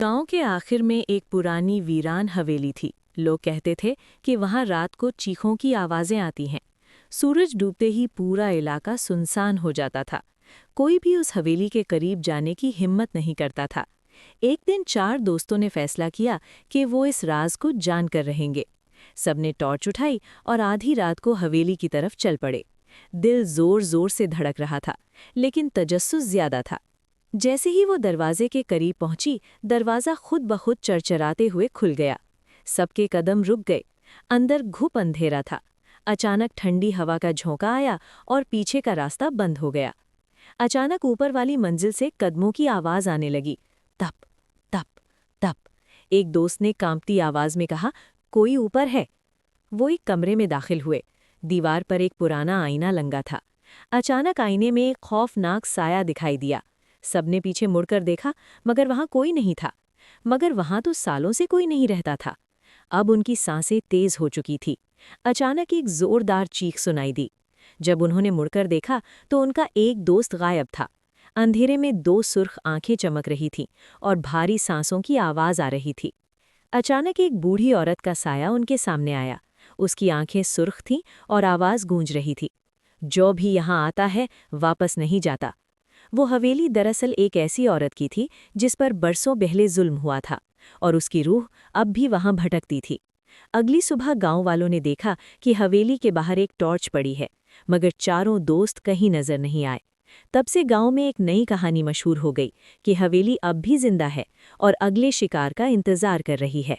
गांव के आखिर में एक पुरानी वीरान हवेली थी। लोग कहते थे कि वहां रात को चीखों की आवाजें आती हैं। सूरज डूबते ही पूरा इलाका सुनसान हो जाता था। कोई भी उस हवेली के करीब जाने की हिम्मत नहीं करता था। एक दिन 4 दोस्तों ने फैसला किया कि वो इस राज को जानकर रहेंगे। सबने टॉर्च उठाई और आधी रात को हवेली की तरफ चल पड़े। दिल जोर जोर से धड़क रहा था, लेकिन तजस्सुस ज्यादा था। जैसे ही वो दरवाजे के करीब पहुंची, दरवाजा खुद ब खुद चरचराते हुए खुल गया। सबके कदम रुक गए। अंदर घुप अंधेरा था। अचानक ठंडी हवा का झोंका आया और पीछे का रास्ता बंद हो गया। अचानक ऊपर वाली मंजिल से कदमों की आवाज आने लगी। तप तप तप। एक दोस्त ने कांपती आवाज में कहा, कोई ऊपर है। वो एक कमरे में दाखिल हुए। दीवार पर एक पुराना आईना लंगा था। अचानक आईने में एक खौफनाक साया दिखाई दिया। सबने पीछे मुड़कर देखा, मगर वहां कोई नहीं था। मगर वहां तो सालों से कोई नहीं रहता था। अब उनकी सांसें तेज हो चुकी थी। अचानक एक जोरदार चीख सुनाई दी। जब उन्होंने मुड़कर देखा तो उनका एक दोस्त गायब था। अंधेरे में 2 सुर्ख आंखें चमक रही थीं और भारी सांसों की आवाज आ रही थी। अचानक एक बूढ़ी औरत का साया उनके सामने आया। उसकी आंखें सुर्ख थीं और आवाज गूंज रही थी, जो भी यहाँ आता है वापस नहीं जाता। वो हवेली दरअसल एक ऐसी औरत की थी जिस पर बरसों पहले जुल्म हुआ था, और उसकी रूह अब भी वहां भटकती थी। अगली सुबह गांव वालों ने देखा कि हवेली के बाहर एक टॉर्च पड़ी है, मगर चारों दोस्त कहीं नजर नहीं आए। तब से गांव में एक नई कहानी मशहूर हो गई कि हवेली अब भी जिंदा है और अगले शिकार का इंतजार कर रही है।